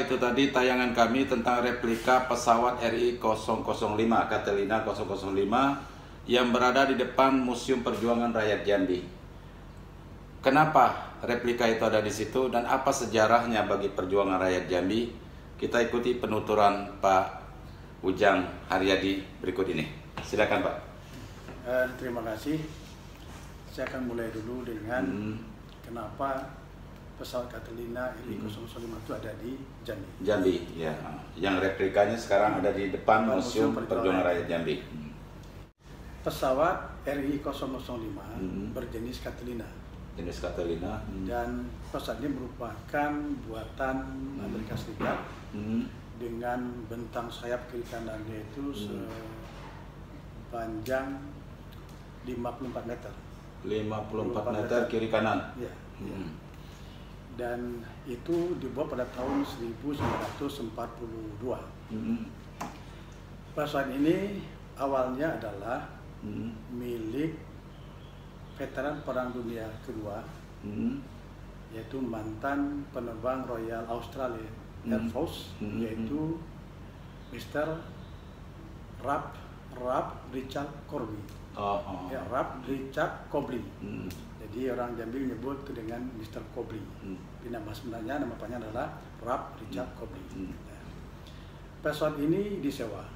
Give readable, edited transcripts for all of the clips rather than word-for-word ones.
itu tadi tayangan kami tentang replika pesawat RI 005 Catalina 005 yang berada di depan Museum Perjuangan Rakyat Jambi. Kenapa replika itu ada di situ dan apa sejarahnya bagi perjuangan rakyat Jambi? Kita ikuti penuturan Pak Ujang Haryadi berikut ini. Silakan Pak. Terima kasih. Saya akan mulai dulu dengan kenapa pesawat Catalina RI 005 itu ada di Jambi. Jambi, ya. Yang replikanya sekarang ada di depan Museum Perjuangan Rakyat Jambi. Pesawat RI 005 berjenis Catalina. Jenis Catalina. Dan pesawat ini merupakan buatan Amerika Serikat dengan bentang sayap kiri kanannya itu sepanjang 54 meter. 54 meter kiri kanan. Ya. Dan itu dibuat pada tahun 1942. Pesawat ini awalnya adalah milik veteran Perang Dunia Kedua, yaitu mantan penerbang Royal Australia Air Force, yaitu Mr. Ralph Richard Corby. Ya, Ralph Richard Cobley. Jadi orang Jambi menyebut itu dengan Mr. Cobley. Nama sebenarnya, nama panjangnya adalah Ralph Richard Cobley. Pesawat ini disewa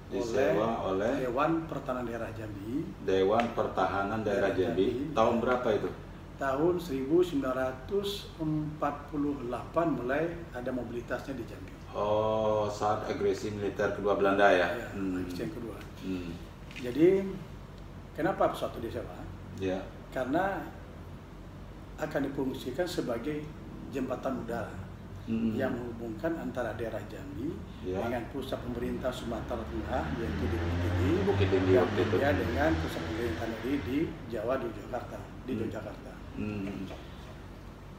oleh Dewan Pertahanan Daerah Jambi. Dewan Pertahanan Daerah Jambi. Tahun berapa itu? Tahun 1948 mulai ada mobilitasnya di Jambi. Oh, saat agresi militer kedua Belanda ya? Ya, agresi yang kedua. Jadi kenapa pesawat itu disewa? Ya. Karena akan difungsikan sebagai jembatan udara yang menghubungkan antara daerah Jambi dengan pusat pemerintah Sumatera Tengah, yaitu di Bukit Tinggi, dan juga dengan pusat pemerintahan di Jawa, di Yogyakarta.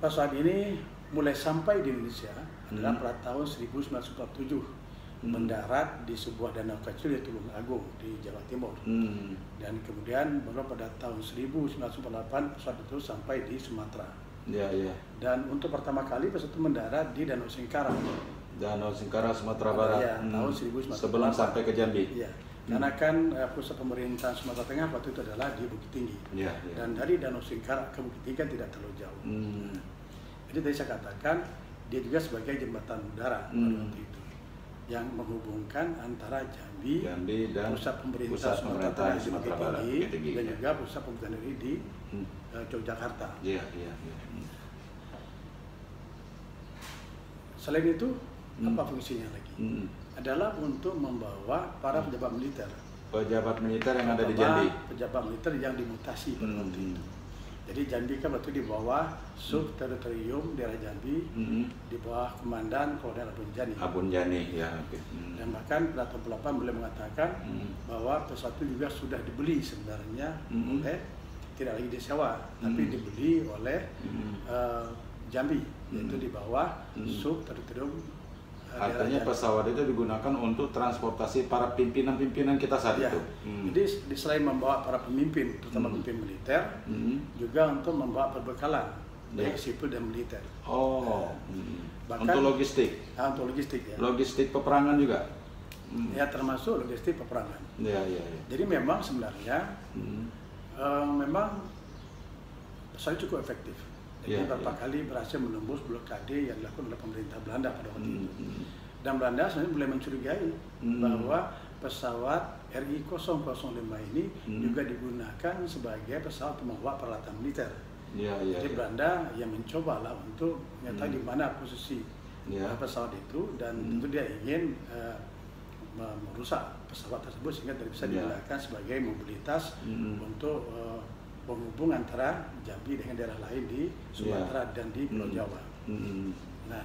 Pesawat ini mulai sampai di Indonesia adalah pada tahun 1947. Mendarat di sebuah danau kecil yaitu Tulung Agung di Jawa Timur. Dan kemudian baru pada tahun 1998 pesawat itu sampai di Sumatera. Dan untuk pertama kali pesawat itu mendarat di Danau Singkara. Danau Singkara, Sumatera Barat. Ya, tahun 1998. Sebelum sampai ke Jambi. Ya. Karena kan pusat pemerintahan Sumatera Tengah waktu itu adalah di Bukit Tinggi. Dan dari Danau Singkara ke Bukit Tinggi kan tidak terlalu jauh. Jadi tadi saya katakan dia juga sebagai jembatan udara pada waktu itu, yang menghubungkan antara Jambi dan pusat pemerintah Sumatera Tinggi dan juga pusat pemerintahan di Yogyakarta. Selain itu, apa fungsinya lagi? Adalah untuk membawa para pejabat militer. Pejabat militer yang ada di Jambi. Pejabat militer yang dimutasi pada waktu itu. Jadi Jambi kan waktu di bawah subteritorium daerah Jambi, di bawah komandan Kolonel Abunjani. Ya. Dan bahkan pada tahun 8 beliau mengatakan bahwa pesawat itu juga sudah dibeli sebenarnya oleh, tidak lagi disewa, tapi dibeli oleh Jambi, yaitu di bawah subteritorium. Artinya pesawat itu digunakan untuk transportasi para pimpinan-pimpinan kita saat itu. Jadi selain membawa para pemimpin, terutama pemimpin militer, juga untuk membawa perbekalan baik sipil dan militer. Bahkan, untuk logistik. Untuk logistik ya. Logistik peperangan juga. Ya, termasuk logistik peperangan. Jadi memang sebenarnya memang pesawat cukup efektif. Jadi beberapa kali berhasil menembus blokade yang dilakukan oleh pemerintah Belanda pada waktu itu. Dan Belanda sebenarnya mulai mencurigai bahwa pesawat RI 005 ini juga digunakan sebagai pesawat membawa peralatan militer. Jadi Belanda yang mencoba lah untuk mengetahui di mana posisi pesawat itu, dan tentu dia ingin merusak pesawat tersebut sehingga tidak bisa digunakan sebagai mobilitas untuk penghubung antara Jambi dengan daerah lain di Sumatera dan di Pulau Jawa. Nah,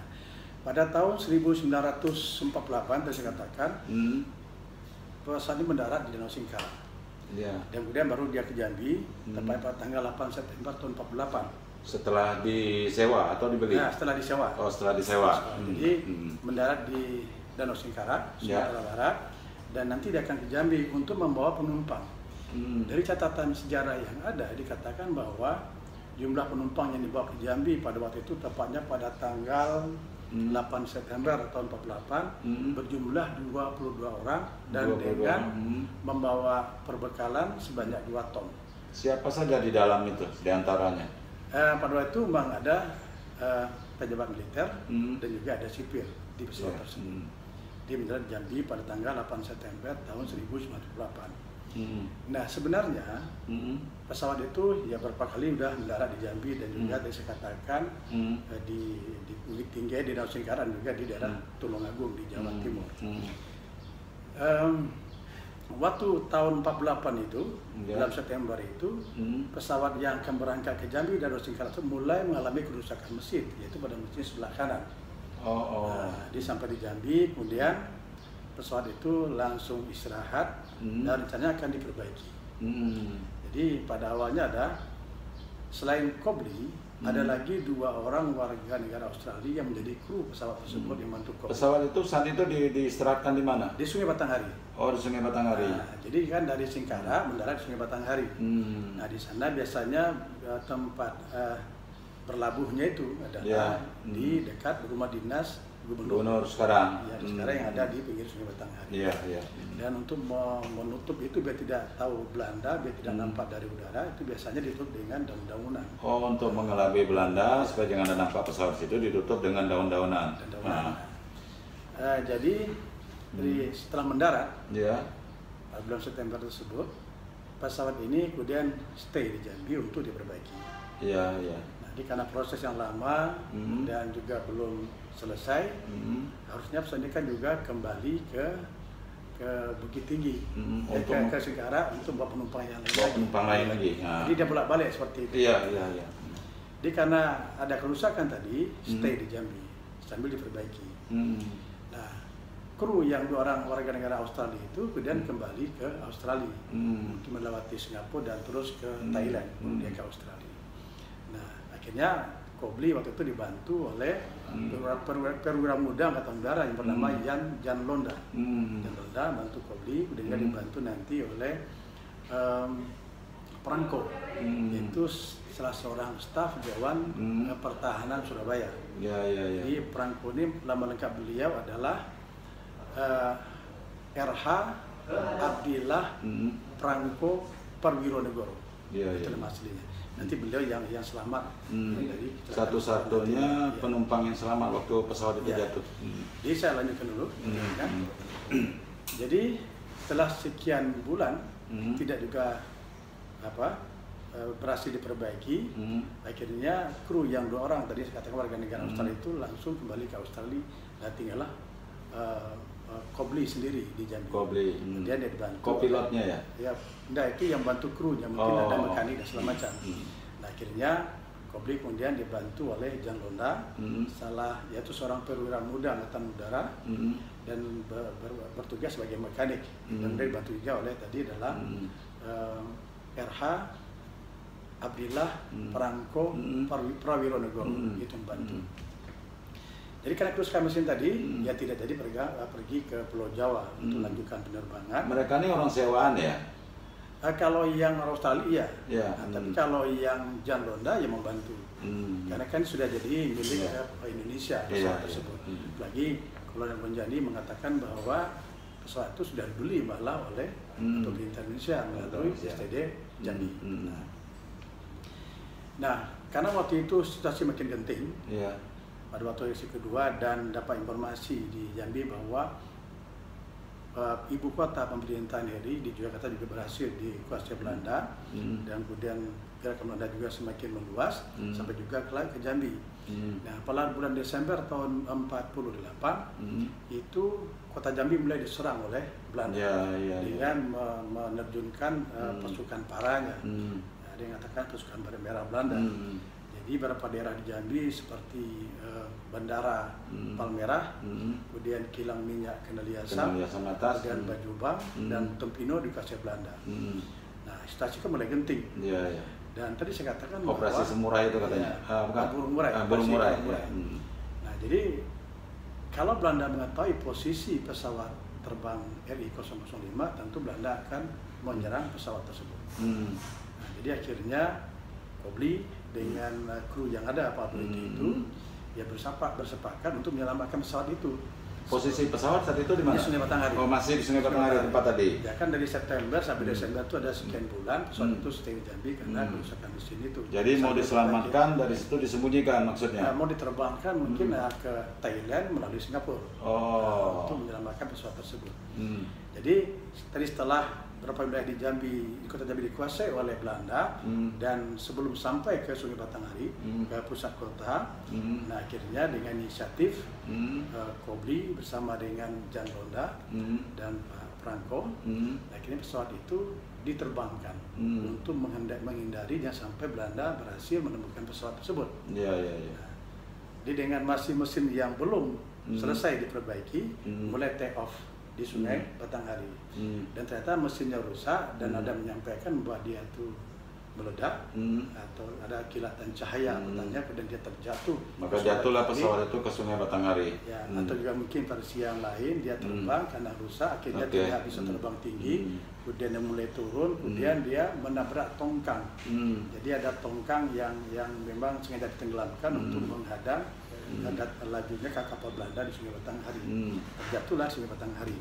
pada tahun 1948 tadi saya katakan pesawat ini mendarat di Danau Singkara. Dan kemudian baru dia ke Jambi tepat pada tanggal 8 September tahun 48. Setelah disewa atau dibeli? Nah, setelah disewa. Setelah disewa. Jadi mendarat di Danau Singkara, Sumatera Barat, dan nanti dia akan ke Jambi untuk membawa penumpang. Dari catatan sejarah yang ada dikatakan bahwa jumlah penumpang yang dibawa ke Jambi pada waktu itu tepatnya pada tanggal 8 September tahun 48 berjumlah 22 orang dan dengan membawa perbekalan sebanyak 2 ton. Siapa saja di dalam itu diantaranya? Pada waktu itu memang ada pejabat militer dan juga ada sipil di pesawat tersebut. Dia mendarat di Jambi pada tanggal 8 September tahun 1998. Nah sebenarnya pesawat itu ya berapa kali udah mendarat di Jambi dan juga tadi saya katakan di Bukit Tinggi, di Danau Singkara dan juga di daerah Tulungagung di Jawa Timur. Waktu tahun 48 itu, dalam September itu, pesawat yang akan berangkat ke Jambi dan Danau Singkara itu mulai mengalami kerusakan mesin, yaitu pada mesin sebelah kanan. Dia sampai di Jambi, kemudian pesawat itu langsung istirahat dan rencananya akan diperbaiki. Jadi pada awalnya ada, selain Kobli, ada lagi 2 orang warga negara Australia yang menjadi kru pesawat tersebut yang bantu Kobli. Pesawat itu saat itu diistirahatkan di mana? Di Sungai Batanghari. Oh, di Sungai Batanghari. Jadi kan dari Singkara mendarat di Sungai Batanghari. Nah di sana biasanya tempat berlabuhnya itu adalah di dekat rumah dinas Gubernur sekarang. Ya, sekarang yang ada di pinggir Sungai Batanghari. Iya. Dan untuk menutup itu biar tidak tahu Belanda, biar tidak nampak dari udara, itu biasanya ditutup dengan daun-daunan. Oh, untuk mengelabui Belanda supaya jangan ada nampak pesawat situ ditutup dengan daun-daunan. Jadi setelah mendarat, pada bulan September tersebut, pesawat ini kemudian stay di Jambi untuk diperbaiki. Iya. Jadi karena proses yang lama dan juga belum selesai, harusnya pesawat ini kan juga kembali ke Bukit Tinggi, ke Singkara untuk bawa penumpang yang lain lagi. Jadi dia bolak-balik seperti itu. Iya. Jadi karena ada kerusakan tadi, stay di Jambi sambil diperbaiki. Nah, kru yang 2 orang warga negara Australia itu kemudian kembali ke Australia untuk melewati Singapura dan terus ke Thailand, kemudian ke Australia. Nah, akhirnya Kobli waktu itu dibantu oleh perwira muda Angkatan Udara yang bernama Jan Londa. Jan Londa bantu Kobli, kemudian dibantu nanti oleh Prangko, yaitu salah seorang staf Dewan Pertahanan Surabaya. Jadi Prangko ini nama lengkap beliau adalah RH Abdillah Prangko Perwironegoro. Itu nama aslinya. Nanti beliau yang selamat dari satu-satunya penumpang yang selamat waktu pesawat itu jatuh. Jadi saya lanjutkan dulu. Jadi setelah sekian bulan tidak juga berhasil diperbaiki, akhirnya kru yang 2 orang tadi saya katakan warga negara Australia itu langsung kembali ke Australia dan tinggallah Kobli sendiri di Jambi. Kemudian dia dibantu. Kopilotnya ya? Enggak, itu yang bantu krunya, mungkin ada mekanik dan segala macam. Nah, akhirnya Kobli kemudian dibantu oleh Jan Londa, yaitu seorang perwira muda Angkatan Udara dan bertugas sebagai mekanik. Dan dia dibantu juga oleh tadi adalah RH Abdillah Prangko Prawironegoro, itu membantu. Jadi karena kerusakan mesin tadi, ya tidak jadi pergi ke Pulau Jawa untuk lanjutkan penerbangan. Mereka ini orang sewaan ya? Kalau yang Australia iya. Tapi kalau yang Jan Londa ya membantu. Karena kan sudah jadi milik Indonesia pesawat tersebut. Lagi kalau yang Bonjani mengatakan bahwa pesawat itu sudah dibeli malah oleh pemerintah Indonesia melalui STD Jambi. Nah, karena waktu itu situasi makin genting. Pada waktu yang kedua dan dapat informasi di Jambi bahwa ibu kota pemerintahan RI di Jakarta juga berhasil dikuasai Belanda dan kemudian gerakan Belanda juga semakin meluas sampai juga ke Jambi. Nah, pada bulan Desember tahun 48 itu kota Jambi mulai diserang oleh Belanda dengan menerjunkan pasukan paranya. Ada yang mengatakan pasukan merah Belanda. Jadi beberapa daerah di Jambi seperti Bandara Palmerah, kemudian kilang minyak Kenaliasa, kemudian Bajubang dan Tempino dikuasai Belanda. Nah, situasi kan mulai genting. Dan tadi saya katakan operasi Semurah itu katanya. Burung Murai. Nah, jadi kalau Belanda mengetahui posisi pesawat terbang RI-005, tentu Belanda akan menyerang pesawat tersebut. Nah, jadi akhirnya Kobli dengan kru yang ada itu ya bersepakat untuk menyelamatkan pesawat itu. Posisi pesawat saat itu di mana? Di Sungai Batanghari. Oh, masih di Sungai Batanghari tempat tadi. Ya kan dari September sampai Desember itu ada sekian bulan pesawat itu stay di Jambi karena kerusakan di sini tuh. Jadi mau diselamatkan dari situ disembunyikan maksudnya? Mau diterbangkan mungkin ke Thailand melalui Singapura untuk menyelamatkan pesawat tersebut. Jadi tadi setelah beberapa wilayah di Jambi, di kota Jambi dikuasai oleh Belanda dan sebelum sampai ke Sungai Batanghari ke pusat kota, nah akhirnya dengan inisiatif Kobli bersama dengan Jan Ronda dan Pak Franco, akhirnya pesawat itu diterbangkan untuk menghindari jangan sampai Belanda berhasil menemukan pesawat tersebut. Nah, jadi dengan masih mesin yang belum selesai diperbaiki, mulai take off di Sungai Batanghari dan ternyata mesinnya rusak dan ada menyampaikan bahwa dia itu meledak atau ada kilatan cahaya katanya dan dia terjatuh. Maka jatuhlah pesawat itu ke Sungai Batanghari. Ya, atau juga mungkin pada siang lain dia terbang karena rusak akhirnya tidak bisa terbang tinggi, kemudian dia mulai turun, kemudian dia menabrak tongkang. Jadi ada tongkang yang memang sengaja ditenggelamkan untuk menghadang lajunya kapal Belanda di Sungai Batanghari. Terjatuhlah Sungai Batanghari.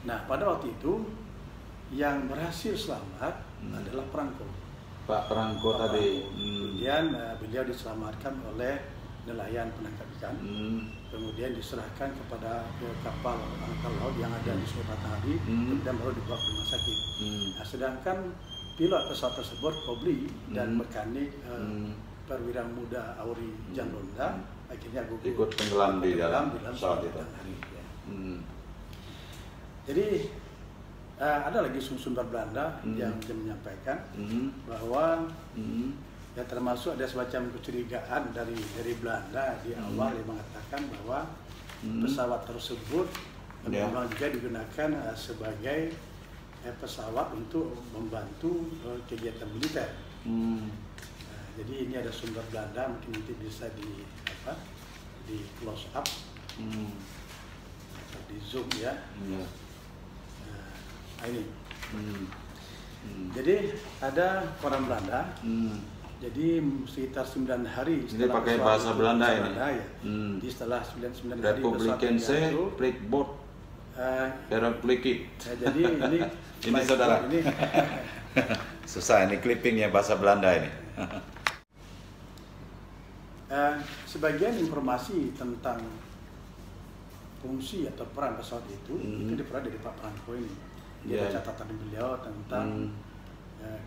Nah pada waktu itu yang berhasil selamat adalah Franco. Pak Franco tadi. Kemudian beliau diselamatkan oleh nelayan penangkap ikan. Kemudian diserahkan kepada kapal angkatan laut yang ada di Sungai Batanghari dan baru dibawa ke rumah sakit. Nah, sedangkan pilot pesawat tersebut Kobli dan mekanik perwira muda Auri Jan Ronda akhirnya ikut tenggelam di dalam pesawat itu. Jadi ada lagi sumber Belanda yang menyampaikan bahwa ya termasuk ada semacam kecurigaan dari Belanda di awal yang mengatakan bahwa pesawat tersebut memang juga digunakan sebagai pesawat untuk membantu kegiatan militer. Jadi ini ada sumber Belanda, mungkin nanti bisa di close up, di zoom ya. Nah, ini. Jadi ada koran Belanda. Jadi sekitar 9 hari setelah ini pakai bahasa Belanda ini. Ya. Jadi setelah 9 hari Republikanse Prikbord Heraklikit. Jadi ini ini saudara. Ini susah ini clippingnya bahasa Belanda ini. Sebagian informasi tentang fungsi atau peran pesawat itu diperoleh dari Pak Franco ini. Dia ada catatan beliau tentang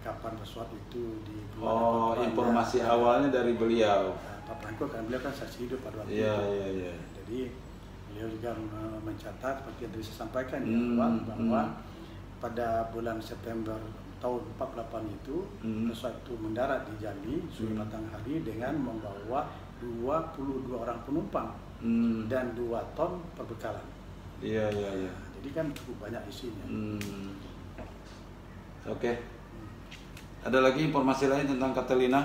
kapan pesawat itu dibuat. Informasi awalnya dari beliau. Pak Franco kan beliau kan saksi hidup pada waktu itu. Jadi beliau juga mencatat seperti yang tadi saya sampaikan di awal bahwa pada bulan September tahun 48 itu pesawat itu mendarat di Jambi, Sungai Batanghari dengan membawa 22 orang penumpang dan 2 ton perbekalan. Jadi kan cukup banyak isinya. Oke. Ada lagi informasi lain tentang Catalina?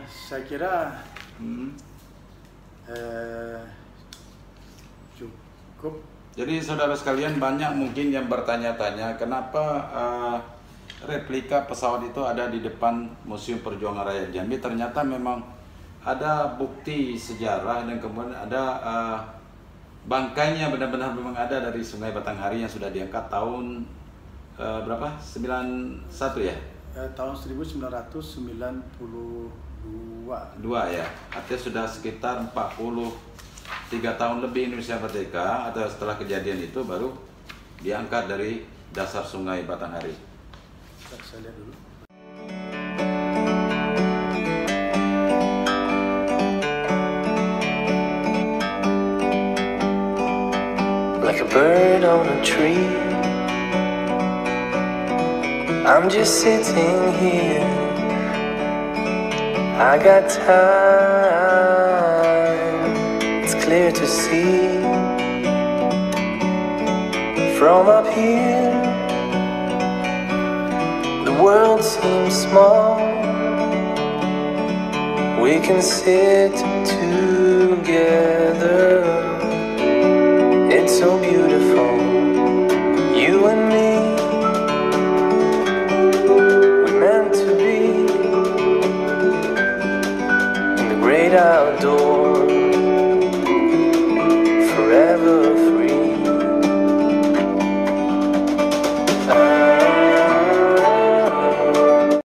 Saya kira cukup. Jadi saudara sekalian banyak mungkin yang bertanya-tanya kenapa replika pesawat itu ada di depan Museum Perjuangan Rakyat Jambi. Ternyata memang ada bukti sejarah dan kemudian ada bangkainya benar-benar memang ada dari Sungai Batanghari yang sudah diangkat tahun berapa? 91 ya? Tahun 1992. Dua ya. Artinya sudah sekitar 43 tahun lebih Indonesia merdeka, atau setelah kejadian itu baru diangkat dari dasar Sungai Batanghari. Saya lihat dulu. Like a bird on a tree, I'm just sitting here. I got time, it's clear to see. From up here, the world seems small. We can sit together. It's so beautiful, you and me. We're meant to be in the great door.